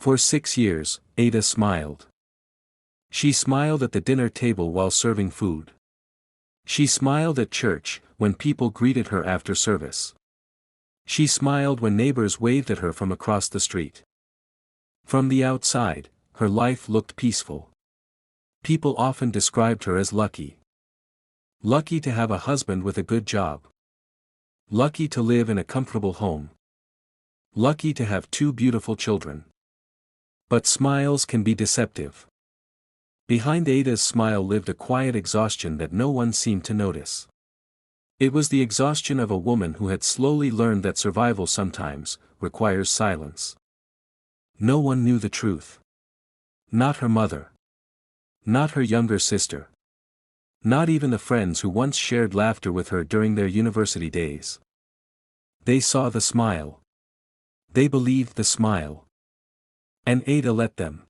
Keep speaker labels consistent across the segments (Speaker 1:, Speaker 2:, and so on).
Speaker 1: For 6 years, Ada smiled. She smiled at the dinner table while serving food. She smiled at church, when people greeted her after service. She smiled when neighbors waved at her from across the street. From the outside, her life looked peaceful. People often described her as lucky. Lucky to have a husband with a good job. Lucky to live in a comfortable home. Lucky to have 2 beautiful children. But smiles can be deceptive. Behind Ada's smile lived a quiet exhaustion that no one seemed to notice. It was the exhaustion of a woman who had slowly learned that survival sometimes requires silence. No one knew the truth. Not her mother. Not her younger sister. Not even the friends who once shared laughter with her during their university days. They saw the smile. They believed the smile. And Ada let them.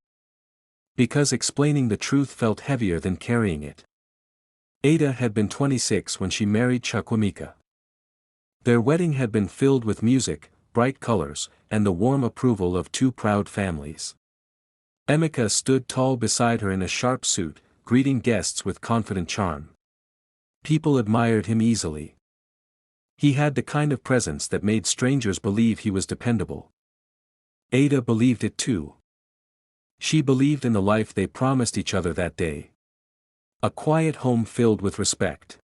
Speaker 1: Because explaining the truth felt heavier than carrying it. Ada had been 26 when she married Chukwemeka. Their wedding had been filled with music, bright colors, and the warm approval of 2 proud families. Emeka stood tall beside her in a sharp suit, greeting guests with confident charm. People admired him easily. He had the kind of presence that made strangers believe he was dependable. Ada believed it too. She believed in the life they promised each other that day. A quiet home filled with respect.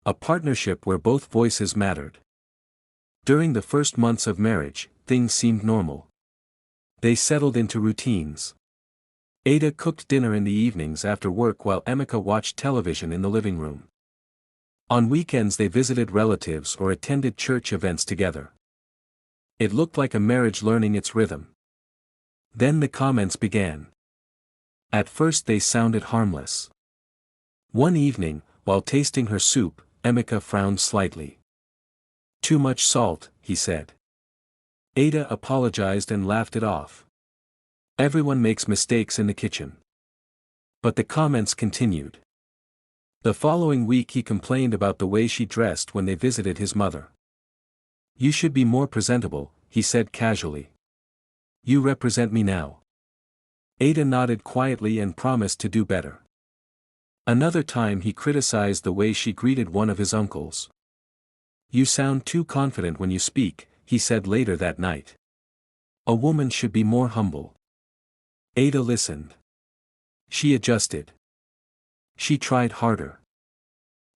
Speaker 1: A partnership where both voices mattered. During the first months of marriage, things seemed normal. They settled into routines. Ada cooked dinner in the evenings after work while Emeka watched television in the living room. On weekends they visited relatives or attended church events together. It looked like a marriage learning its rhythm. Then the comments began. At first they sounded harmless. One evening, while tasting her soup, Emeka frowned slightly. "Too much salt," he said. Ada apologized and laughed it off. Everyone makes mistakes in the kitchen. But the comments continued. The following week he complained about the way she dressed when they visited his mother. "You should be more presentable," he said casually. "You represent me now." Ada nodded quietly and promised to do better. Another time he criticized the way she greeted one of his uncles. "You sound too confident when you speak," he said later that night. "A woman should be more humble." Ada listened. She adjusted. She tried harder.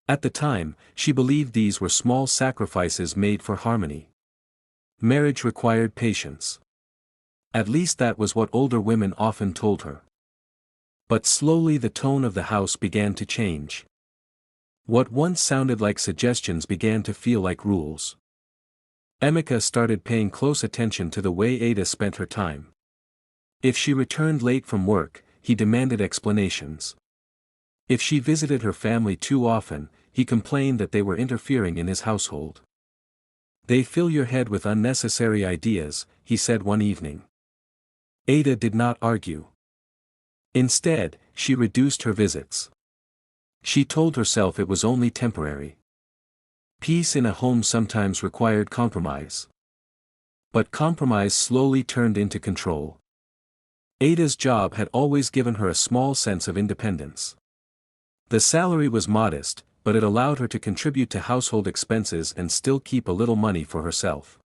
Speaker 1: At the time, she believed these were small sacrifices made for harmony. Marriage required patience. At least that was what older women often told her. But slowly the tone of the house began to change. What once sounded like suggestions began to feel like rules. Emeka started paying close attention to the way Ada spent her time. If she returned late from work, he demanded explanations. If she visited her family too often, he complained that they were interfering in his household. "They fill your head with unnecessary ideas," he said one evening. Ada did not argue. Instead, she reduced her visits. She told herself it was only temporary. Peace in a home sometimes required compromise. But compromise slowly turned into control. Ada's job had always given her a small sense of independence. The salary was modest, but it allowed her to contribute to household expenses and still keep a little money for herself.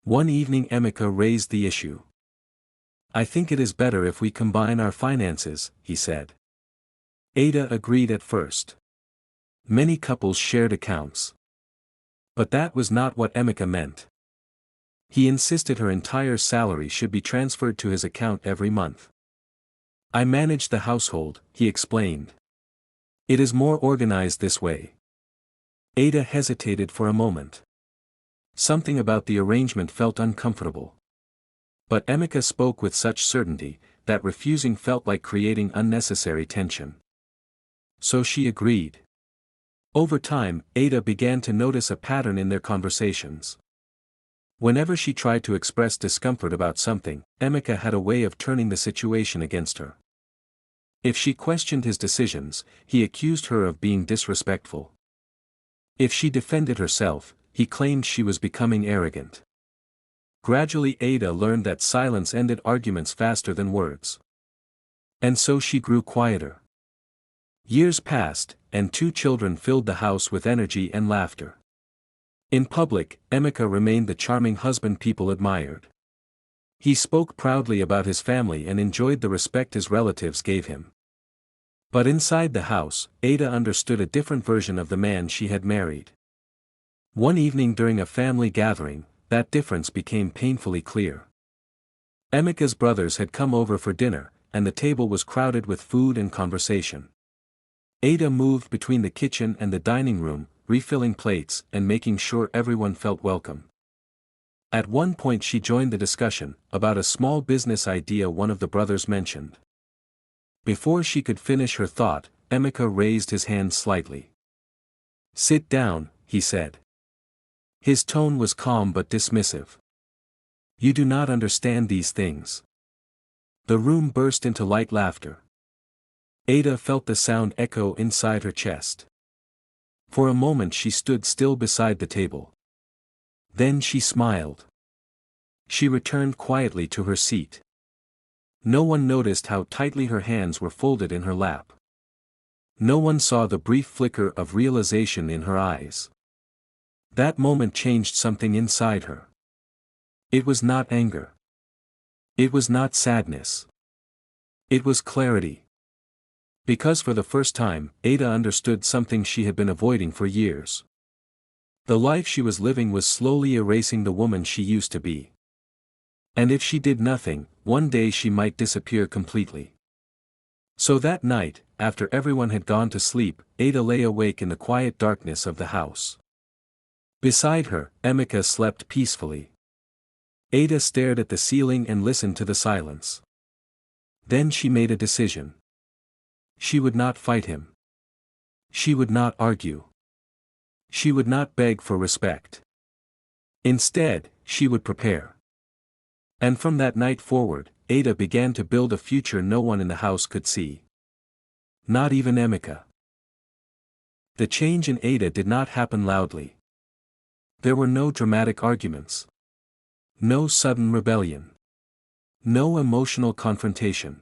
Speaker 1: One evening Emeka raised the issue. "I think it is better if we combine our finances," he said. Ada agreed at first. Many couples shared accounts. But that was not what Emeka meant. He insisted her entire salary should be transferred to his account every month. "I manage the household," he explained. "It is more organized this way." Ada hesitated for a moment. Something about the arrangement felt uncomfortable. But Emeka spoke with such certainty, that refusing felt like creating unnecessary tension. So she agreed. Over time, Ada began to notice a pattern in their conversations. Whenever she tried to express discomfort about something, Emeka had a way of turning the situation against her. If she questioned his decisions, he accused her of being disrespectful. If she defended herself, he claimed she was becoming arrogant. Gradually Ada learned that silence ended arguments faster than words. And so she grew quieter. Years passed, and 2 children filled the house with energy and laughter. In public, Emeka remained the charming husband people admired. He spoke proudly about his family and enjoyed the respect his relatives gave him. But inside the house, Ada understood a different version of the man she had married. One evening during a family gathering, that difference became painfully clear. Emeka's brothers had come over for dinner, and the table was crowded with food and conversation. Ada moved between the kitchen and the dining room, refilling plates and making sure everyone felt welcome. At one point she joined the discussion, about a small business idea one of the brothers mentioned. Before she could finish her thought, Emeka raised his hand slightly. "Sit down," he said. His tone was calm but dismissive. "You do not understand these things." The room burst into light laughter. Ada felt the sound echo inside her chest. For a moment she stood still beside the table. Then she smiled. She returned quietly to her seat. No one noticed how tightly her hands were folded in her lap. No one saw the brief flicker of realization in her eyes. That moment changed something inside her. It was not anger. It was not sadness. It was clarity. Because for the first time, Ada understood something she had been avoiding for years. The life she was living was slowly erasing the woman she used to be. And if she did nothing, one day she might disappear completely. So that night, after everyone had gone to sleep, Ada lay awake in the quiet darkness of the house. Beside her, Emeka slept peacefully. Ada stared at the ceiling and listened to the silence. Then she made a decision. She would not fight him. She would not argue. She would not beg for respect. Instead, she would prepare. And from that night forward, Ada began to build a future no one in the house could see. Not even Emeka. The change in Ada did not happen loudly. There were no dramatic arguments. No sudden rebellion. No emotional confrontation.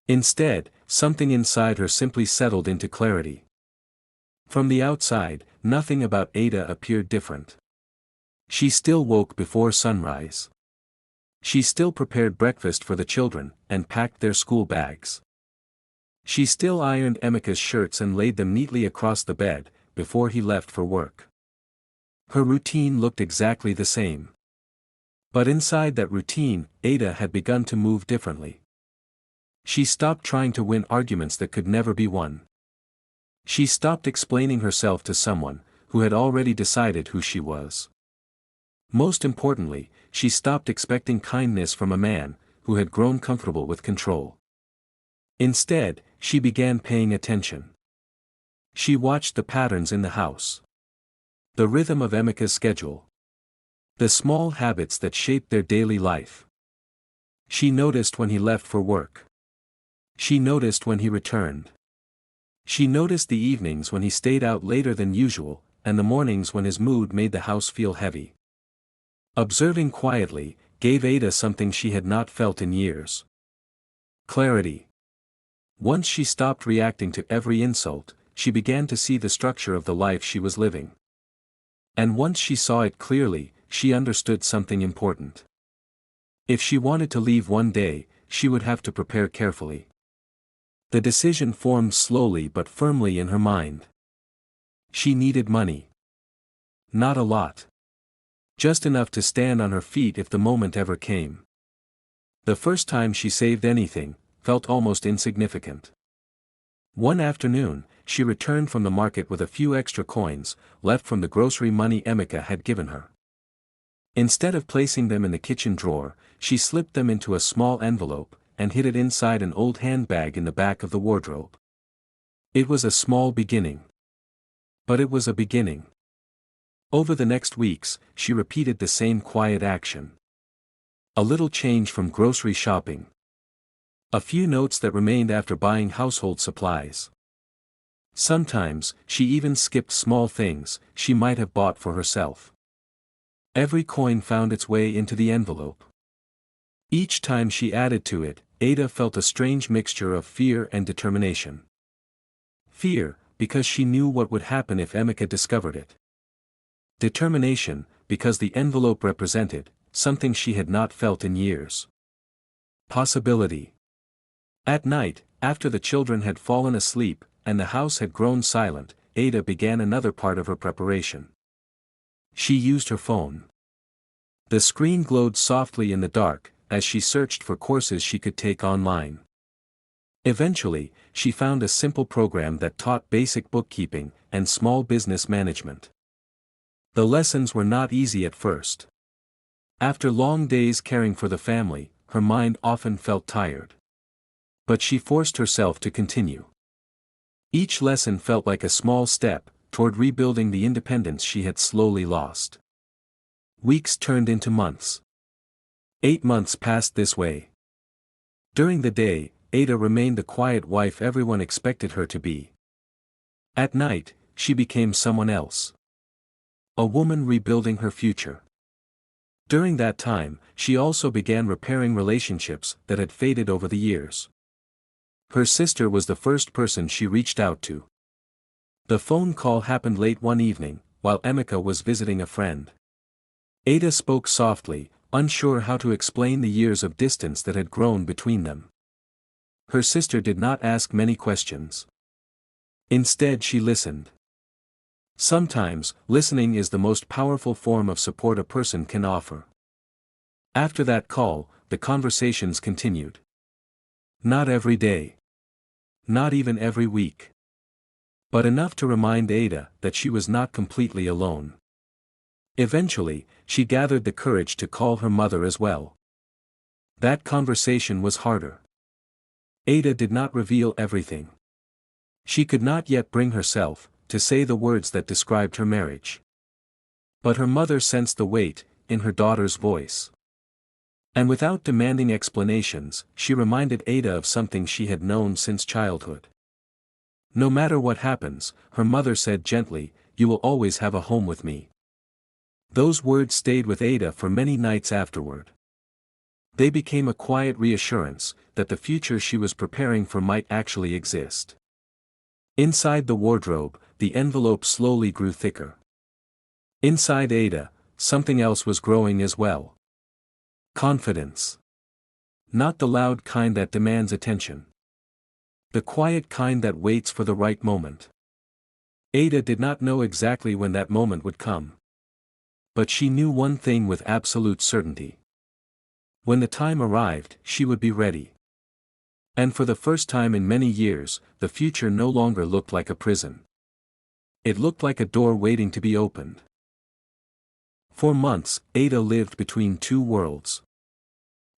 Speaker 1: Instead, something inside her simply settled into clarity. From the outside, nothing about Ada appeared different. She still woke before sunrise. She still prepared breakfast for the children, and packed their school bags. She still ironed Emeka's shirts and laid them neatly across the bed, before he left for work. Her routine looked exactly the same. But inside that routine, Ada had begun to move differently. She stopped trying to win arguments that could never be won. She stopped explaining herself to someone, who had already decided who she was. Most importantly, she stopped expecting kindness from a man, who had grown comfortable with control. Instead, she began paying attention. She watched the patterns in the house. The rhythm of Emeka's schedule. The small habits that shaped their daily life. She noticed when he left for work. She noticed when he returned. She noticed the evenings when he stayed out later than usual, and the mornings when his mood made the house feel heavy. Observing quietly, gave Ada something she had not felt in years. Clarity. Once she stopped reacting to every insult, she began to see the structure of the life she was living. And once she saw it clearly, she understood something important. If she wanted to leave one day, she would have to prepare carefully. The decision formed slowly but firmly in her mind. She needed money. Not a lot. Just enough to stand on her feet if the moment ever came. The first time she saved anything, felt almost insignificant. One afternoon, she returned from the market with a few extra coins, left from the grocery money Emeka had given her. Instead of placing them in the kitchen drawer, she slipped them into a small envelope, and hid it inside an old handbag in the back of the wardrobe. It was a small beginning. But it was a beginning. Over the next weeks, she repeated the same quiet action. A little change from grocery shopping. A few notes that remained after buying household supplies. Sometimes, she even skipped small things she might have bought for herself. Every coin found its way into the envelope. Each time she added to it, Ada felt a strange mixture of fear and determination. Fear, because she knew what would happen if Emeka discovered it. Determination, because the envelope represented something she had not felt in years. Possibility. At night, after the children had fallen asleep, and the house had grown silent, Ada began another part of her preparation. She used her phone. The screen glowed softly in the dark, as she searched for courses she could take online. Eventually, she found a simple program that taught basic bookkeeping and small business management. The lessons were not easy at first. After long days caring for the family, her mind often felt tired. But she forced herself to continue. Each lesson felt like a small step toward rebuilding the independence she had slowly lost. Weeks turned into months. 8 months passed this way. During the day, Ada remained the quiet wife everyone expected her to be. At night, she became someone else. A woman rebuilding her future. During that time, she also began repairing relationships that had faded over the years. Her sister was the first person she reached out to. The phone call happened late one evening, while Emeka was visiting a friend. Ada spoke softly, unsure how to explain the years of distance that had grown between them. Her sister did not ask many questions. Instead she listened. Sometimes, listening is the most powerful form of support a person can offer. After that call, the conversations continued. Not every day. Not even every week. But enough to remind Ada that she was not completely alone. Eventually, she gathered the courage to call her mother as well. That conversation was harder. Ada did not reveal everything. She could not yet bring herself to say the words that described her marriage. But her mother sensed the weight in her daughter's voice. And without demanding explanations, she reminded Ada of something she had known since childhood. No matter what happens, her mother said gently, "You will always have a home with me." Those words stayed with Ada for many nights afterward. They became a quiet reassurance that the future she was preparing for might actually exist. Inside the wardrobe, the envelope slowly grew thicker. Inside Ada, something else was growing as well. Confidence. Not the loud kind that demands attention. The quiet kind that waits for the right moment. Ada did not know exactly when that moment would come. But she knew one thing with absolute certainty. When the time arrived, she would be ready. And for the first time in many years, the future no longer looked like a prison. It looked like a door waiting to be opened. For months, Ada lived between two worlds.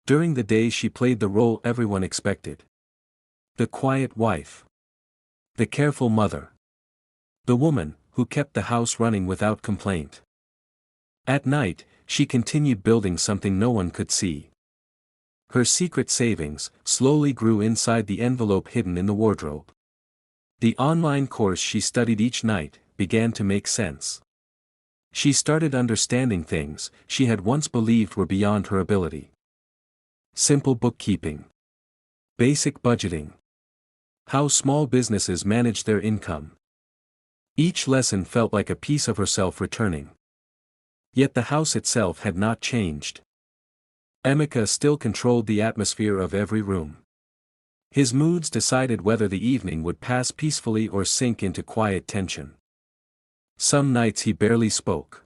Speaker 1: During the day she played the role everyone expected. The quiet wife. The careful mother. The woman who kept the house running without complaint. At night, she continued building something no one could see. Her secret savings slowly grew inside the envelope hidden in the wardrobe. The online course she studied each night began to make sense. She started understanding things she had once believed were beyond her ability. Simple bookkeeping. Basic budgeting. How small businesses manage their income. Each lesson felt like a piece of herself returning. Yet the house itself had not changed. Emeka still controlled the atmosphere of every room. His moods decided whether the evening would pass peacefully or sink into quiet tension. Some nights he barely spoke.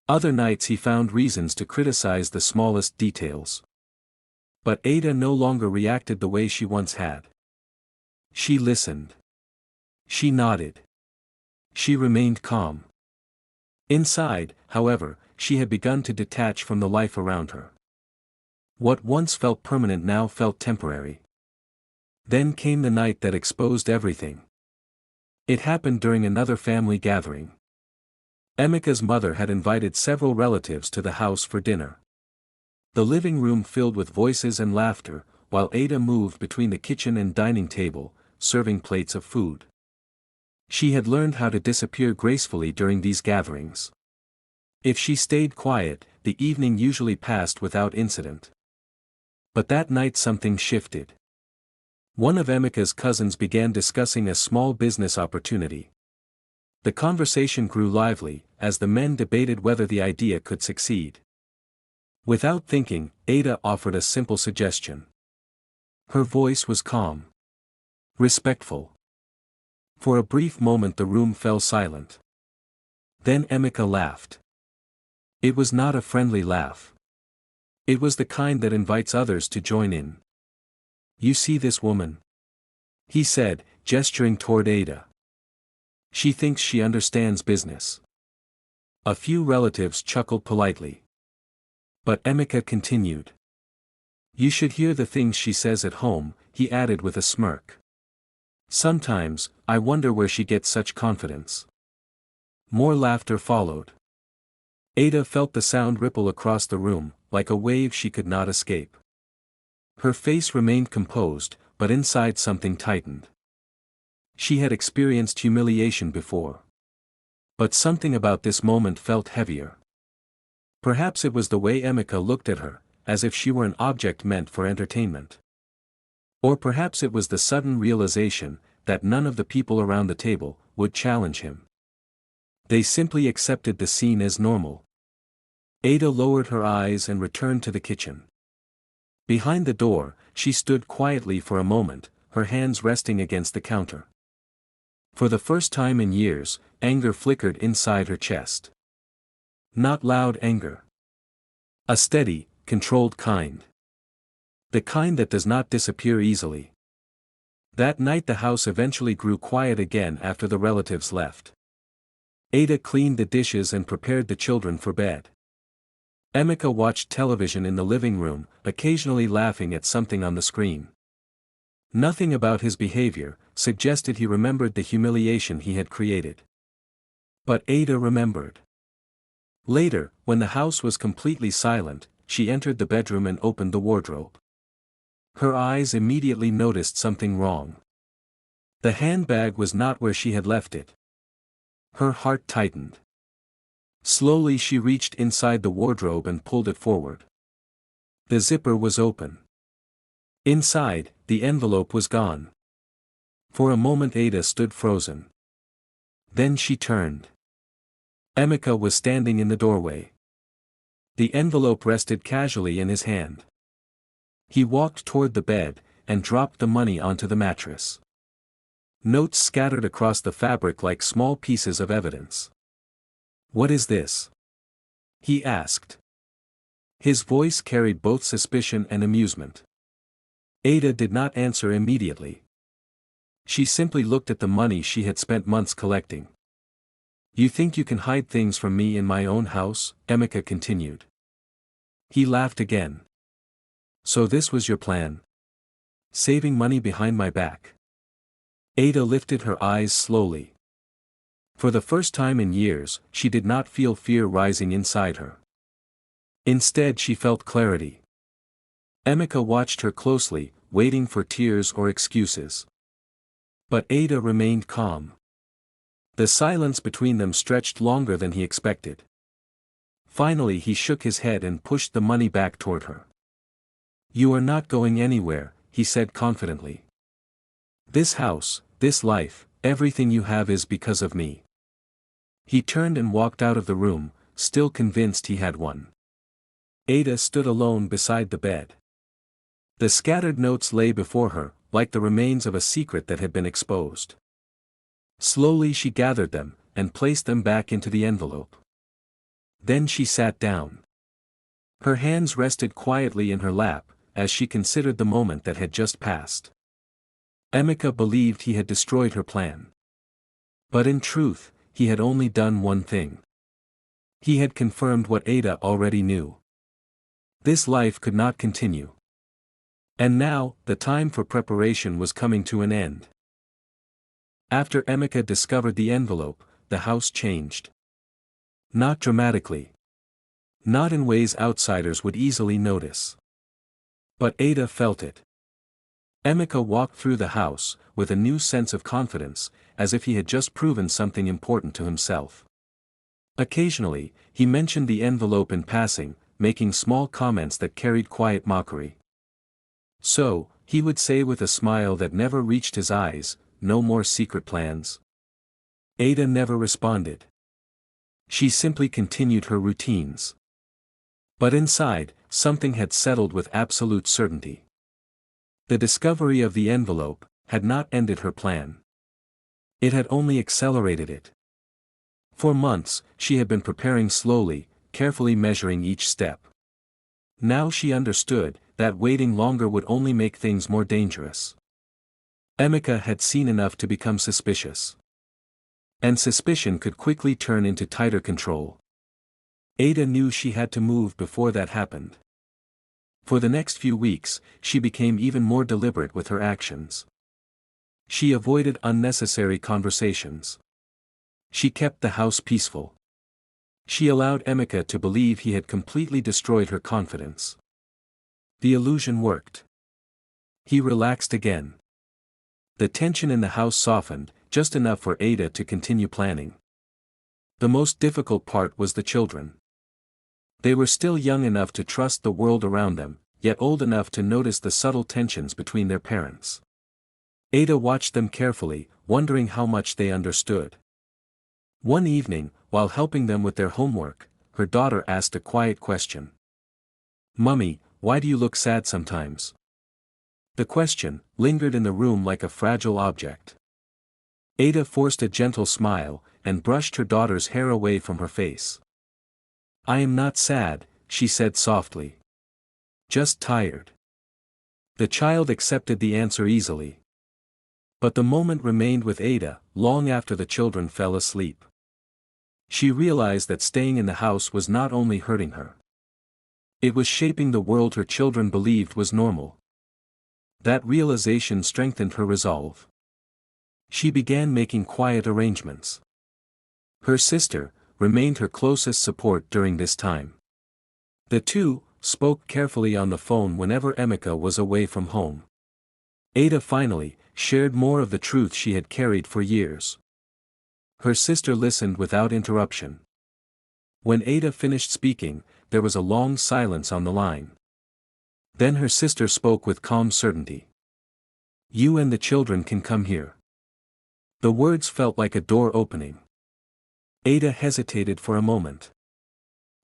Speaker 1: Other nights he found reasons to criticize the smallest details. But Ada no longer reacted the way she once had. She listened. She nodded. She remained calm. Inside, however, she had begun to detach from the life around her. What once felt permanent now felt temporary. Then came the night that exposed everything. It happened during another family gathering. Emeka's mother had invited several relatives to the house for dinner. The living room filled with voices and laughter, while Ada moved between the kitchen and dining table, serving plates of food. She had learned how to disappear gracefully during these gatherings. If she stayed quiet, the evening usually passed without incident. But that night something shifted. One of Emika's cousins began discussing a small business opportunity. The conversation grew lively, as the men debated whether the idea could succeed. Without thinking, Ada offered a simple suggestion. Her voice was calm. Respectful. For a brief moment the room fell silent. Then Emika laughed. It was not a friendly laugh. It was the kind that invites others to join in. You see this woman? He said, gesturing toward Ada. She thinks she understands business. A few relatives chuckled politely. But Emika continued. You should hear the things she says at home, he added with a smirk. Sometimes, I wonder where she gets such confidence. More laughter followed. Ada felt the sound ripple across the room, like a wave she could not escape. Her face remained composed, but inside something tightened. She had experienced humiliation before. But something about this moment felt heavier. Perhaps it was the way Emika looked at her, as if she were an object meant for entertainment. Or perhaps it was the sudden realization that none of the people around the table would challenge him. They simply accepted the scene as normal. Ada lowered her eyes and returned to the kitchen. Behind the door, she stood quietly for a moment, her hands resting against the counter. For the first time in years, anger flickered inside her chest. Not loud anger. A steady, controlled kind. The kind that does not disappear easily. That night the house eventually grew quiet again after the relatives left. Ada cleaned the dishes and prepared the children for bed. Emika watched television in the living room, occasionally laughing at something on the screen. Nothing about his behavior suggested he remembered the humiliation he had created. But Ada remembered. Later, when the house was completely silent, she entered the bedroom and opened the wardrobe. Her eyes immediately noticed something wrong. The handbag was not where she had left it. Her heart tightened. Slowly she reached inside the wardrobe and pulled it forward. The zipper was open. Inside, the envelope was gone. For a moment Ada stood frozen. Then she turned. Emika was standing in the doorway. The envelope rested casually in his hand. He walked toward the bed, and dropped the money onto the mattress. Notes scattered across the fabric like small pieces of evidence. What is this? He asked. His voice carried both suspicion and amusement. Ada did not answer immediately. She simply looked at the money she had spent months collecting. You think you can hide things from me in my own house? Emika continued. He laughed again. So this was your plan? Saving money behind my back? Ada lifted her eyes slowly. For the first time in years, she did not feel fear rising inside her. Instead she felt clarity. Emika watched her closely, waiting for tears or excuses. But Ada remained calm. The silence between them stretched longer than he expected. Finally he shook his head and pushed the money back toward her. You are not going anywhere, he said confidently. This house, this life, everything you have is because of me. He turned and walked out of the room, still convinced he had won. Ada stood alone beside the bed. The scattered notes lay before her, like the remains of a secret that had been exposed. Slowly she gathered them, and placed them back into the envelope. Then she sat down. Her hands rested quietly in her lap, as she considered the moment that had just passed. Emika believed he had destroyed her plan. But in truth, he had only done one thing. He had confirmed what Ada already knew. This life could not continue. And now, the time for preparation was coming to an end. After Emika discovered the envelope, the house changed. Not dramatically. Not in ways outsiders would easily notice. But Ada felt it. Emika walked through the house, with a new sense of confidence, as if he had just proven something important to himself. Occasionally, he mentioned the envelope in passing, making small comments that carried quiet mockery. So, he would say with a smile that never reached his eyes, "No more secret plans." Ada never responded. She simply continued her routines. But inside, something had settled with absolute certainty. The discovery of the envelope had not ended her plan. It had only accelerated it. For months, she had been preparing slowly, carefully measuring each step. Now she understood that waiting longer would only make things more dangerous. Emeka had seen enough to become suspicious. And suspicion could quickly turn into tighter control. Ada knew she had to move before that happened. For the next few weeks, she became even more deliberate with her actions. She avoided unnecessary conversations. She kept the house peaceful. She allowed Emeka to believe he had completely destroyed her confidence. The illusion worked. He relaxed again. The tension in the house softened, just enough for Ada to continue planning. The most difficult part was the children. They were still young enough to trust the world around them, yet old enough to notice the subtle tensions between their parents. Ada watched them carefully, wondering how much they understood. One evening, while helping them with their homework, her daughter asked a quiet question. "Mummy, why do you look sad sometimes?" The question lingered in the room like a fragile object. Ada forced a gentle smile, and brushed her daughter's hair away from her face. "I am not sad," she said softly. "Just tired." The child accepted the answer easily. But the moment remained with Ada, long after the children fell asleep. She realized that staying in the house was not only hurting her. It was shaping the world her children believed was normal. That realization strengthened her resolve. She began making quiet arrangements. Her sister remained her closest support during this time. The two spoke carefully on the phone whenever Emeka was away from home. Ada finally shared more of the truth she had carried for years. Her sister listened without interruption. When Ada finished speaking, there was a long silence on the line. Then her sister spoke with calm certainty. "You and the children can come here." The words felt like a door opening. Ada hesitated for a moment.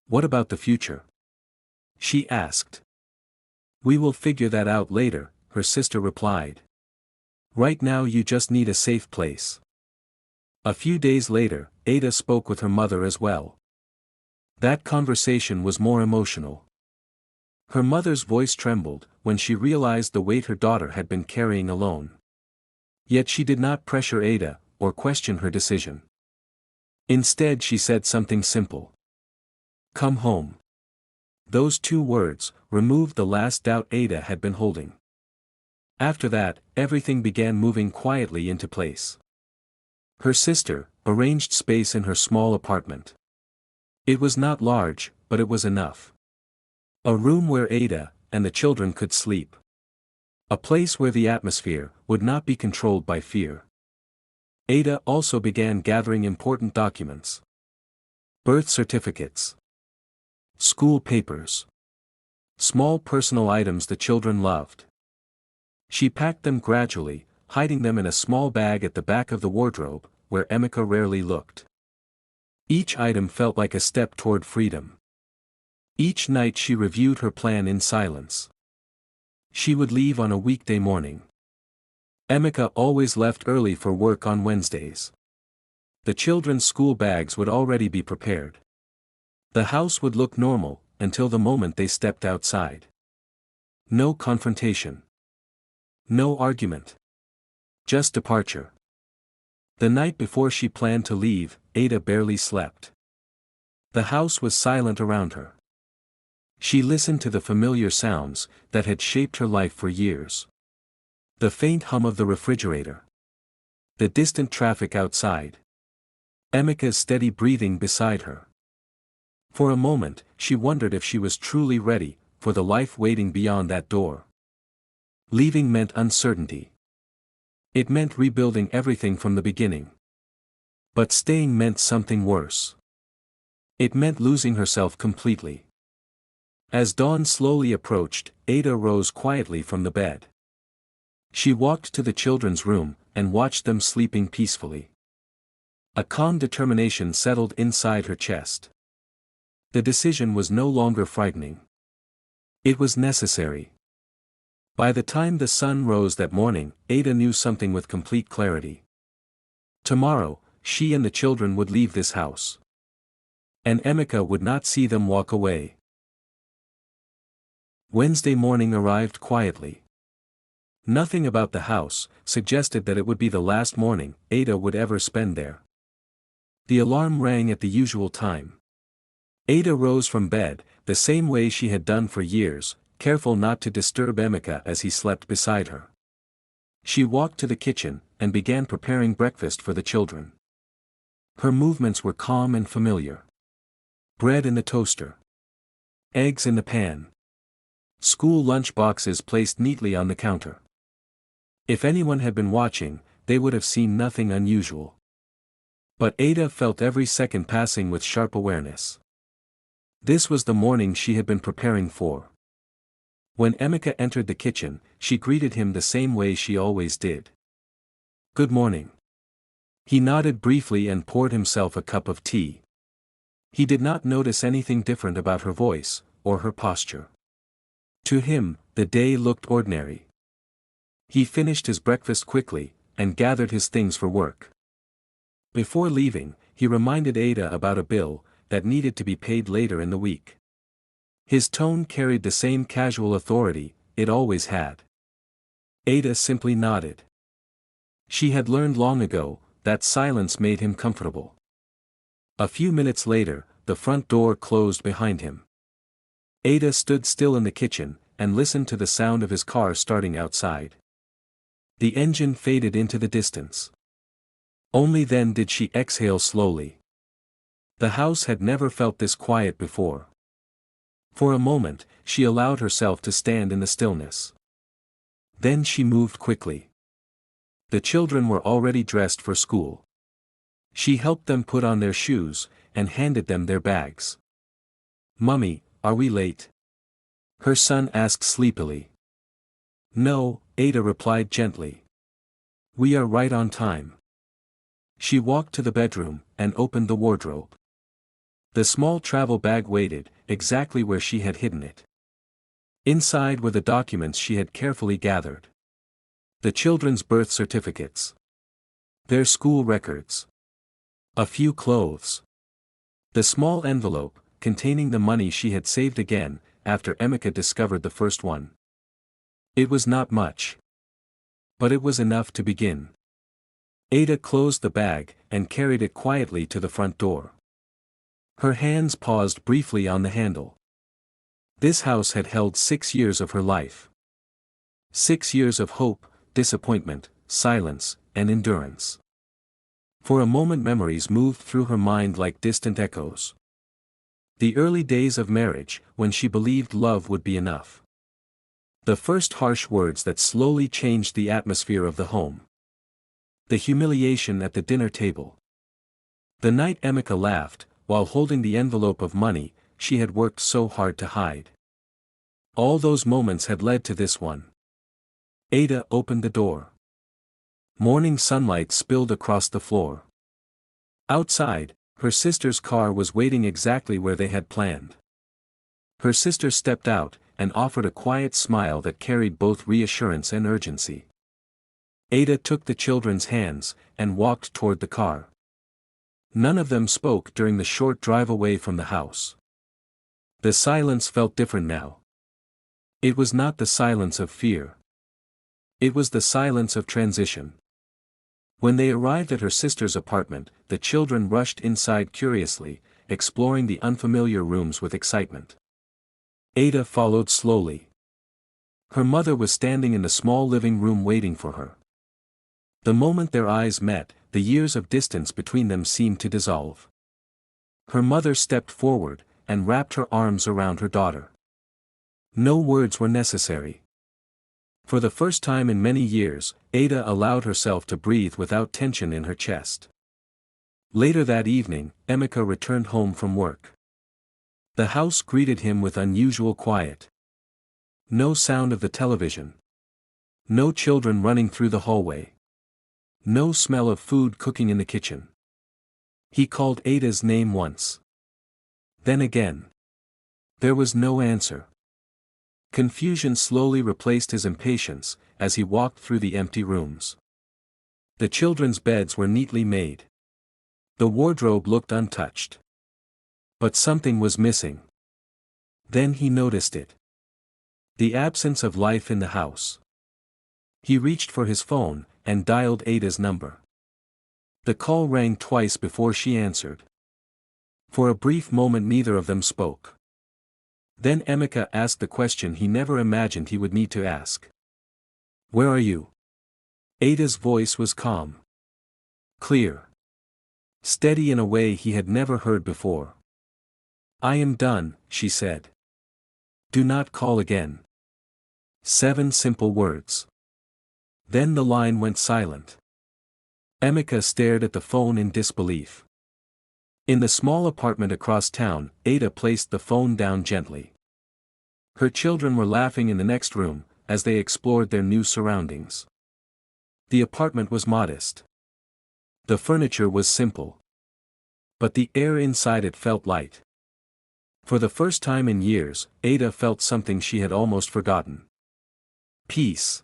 Speaker 1: "What about the future?" she asked. "We will figure that out later," her sister replied. "Right now you just need a safe place." A few days later, Ada spoke with her mother as well. That conversation was more emotional. Her mother's voice trembled when she realized the weight her daughter had been carrying alone. Yet she did not pressure Ada, or question her decision. Instead she said something simple. "Come home." Those two words removed the last doubt Ada had been holding. After that, everything began moving quietly into place. Her sister arranged space in her small apartment. It was not large, but it was enough. A room where Ada and the children could sleep. A place where the atmosphere would not be controlled by fear. Ada also began gathering important documents. Birth certificates. School papers. Small personal items the children loved. She packed them gradually, hiding them in a small bag at the back of the wardrobe, where Emeka rarely looked. Each item felt like a step toward freedom. Each night she reviewed her plan in silence. She would leave on a weekday morning. Emeka always left early for work on Wednesdays. The children's school bags would already be prepared. The house would look normal, until the moment they stepped outside. No confrontation. No argument. Just departure. The night before she planned to leave, Ada barely slept. The house was silent around her. She listened to the familiar sounds that had shaped her life for years. The faint hum of the refrigerator. The distant traffic outside. Emeka's steady breathing beside her. For a moment, she wondered if she was truly ready for the life waiting beyond that door. Leaving meant uncertainty. It meant rebuilding everything from the beginning. But staying meant something worse. It meant losing herself completely. As dawn slowly approached, Ada rose quietly from the bed. She walked to the children's room, and watched them sleeping peacefully. A calm determination settled inside her chest. The decision was no longer frightening. It was necessary. By the time the sun rose that morning, Ada knew something with complete clarity. Tomorrow, she and the children would leave this house. And Emeka would not see them walk away. Wednesday morning arrived quietly. Nothing about the house suggested that it would be the last morning Ada would ever spend there. The alarm rang at the usual time. Ada rose from bed, the same way she had done for years, careful not to disturb Emeka as he slept beside her. She walked to the kitchen, and began preparing breakfast for the children. Her movements were calm and familiar. Bread in the toaster. Eggs in the pan. School lunch boxes placed neatly on the counter. If anyone had been watching, they would have seen nothing unusual. But Ada felt every second passing with sharp awareness. This was the morning she had been preparing for. When Emeka entered the kitchen, she greeted him the same way she always did. "Good morning." He nodded briefly and poured himself a cup of tea. He did not notice anything different about her voice, or her posture. To him, the day looked ordinary. He finished his breakfast quickly, and gathered his things for work. Before leaving, he reminded Ada about a bill that needed to be paid later in the week. His tone carried the same casual authority it always had. Ada simply nodded. She had learned long ago that silence made him comfortable. A few minutes later, the front door closed behind him. Ada stood still in the kitchen, and listened to the sound of his car starting outside. The engine faded into the distance. Only then did she exhale slowly. The house had never felt this quiet before. For a moment, she allowed herself to stand in the stillness. Then she moved quickly. The children were already dressed for school. She helped them put on their shoes, and handed them their bags. "Mummy, are we late?" her son asked sleepily. "No," Ada replied gently. "We are right on time." She walked to the bedroom, and opened the wardrobe. The small travel bag waited, exactly where she had hidden it. Inside were the documents she had carefully gathered. The children's birth certificates. Their school records. A few clothes. The small envelope, containing the money she had saved again, after Emeka discovered the first one. It was not much. But it was enough to begin. Ada closed the bag, and carried it quietly to the front door. Her hands paused briefly on the handle. This house had held 6 years of her life. 6 years of hope, disappointment, silence, and endurance. For a moment memories moved through her mind like distant echoes. The early days of marriage, when she believed love would be enough. The first harsh words that slowly changed the atmosphere of the home. The humiliation at the dinner table. The night Emeka laughed, while holding the envelope of money she had worked so hard to hide. All those moments had led to this one. Ada opened the door. Morning sunlight spilled across the floor. Outside, her sister's car was waiting exactly where they had planned. Her sister stepped out, and offered a quiet smile that carried both reassurance and urgency. Ada took the children's hands, and walked toward the car. None of them spoke during the short drive away from the house. The silence felt different now. It was not the silence of fear. It was the silence of transition. When they arrived at her sister's apartment, the children rushed inside curiously, exploring the unfamiliar rooms with excitement. Ada followed slowly. Her mother was standing in the small living room waiting for her. The moment their eyes met, the years of distance between them seemed to dissolve. Her mother stepped forward, and wrapped her arms around her daughter. No words were necessary. For the first time in many years, Ada allowed herself to breathe without tension in her chest. Later that evening, Emeka returned home from work. The house greeted him with unusual quiet. No sound of the television. No children running through the hallway. No smell of food cooking in the kitchen. He called Ada's name once. Then again. There was no answer. Confusion slowly replaced his impatience, as he walked through the empty rooms. The children's beds were neatly made. The wardrobe looked untouched. But something was missing. Then he noticed it. The absence of life in the house. He reached for his phone, and dialed Ada's number. The call rang twice before she answered. For a brief moment neither of them spoke. Then Emeka asked the question he never imagined he would need to ask. "Where are you?" Ada's voice was calm. Clear. Steady in a way he had never heard before. "I am done," she said. "Do not call again." 7 simple words. Then the line went silent. Emeka stared at the phone in disbelief. In the small apartment across town, Ada placed the phone down gently. Her children were laughing in the next room, as they explored their new surroundings. The apartment was modest. The furniture was simple. But the air inside it felt light. For the first time in years, Ada felt something she had almost forgotten. Peace.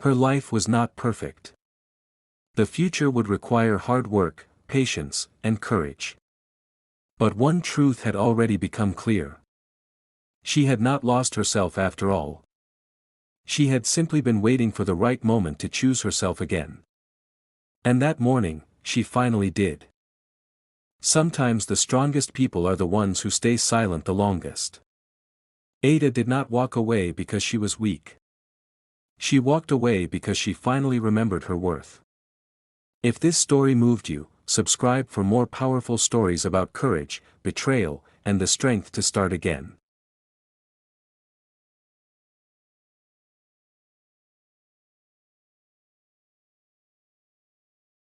Speaker 1: Her life was not perfect. The future would require hard work, patience, and courage. But one truth had already become clear. She had not lost herself after all. She had simply been waiting for the right moment to choose herself again. And that morning, she finally did. Sometimes the strongest people are the ones who stay silent the longest. Ada did not walk away because she was weak. She walked away because she finally remembered her worth. If this story moved you, subscribe for more powerful stories about courage, betrayal, and the strength to start again.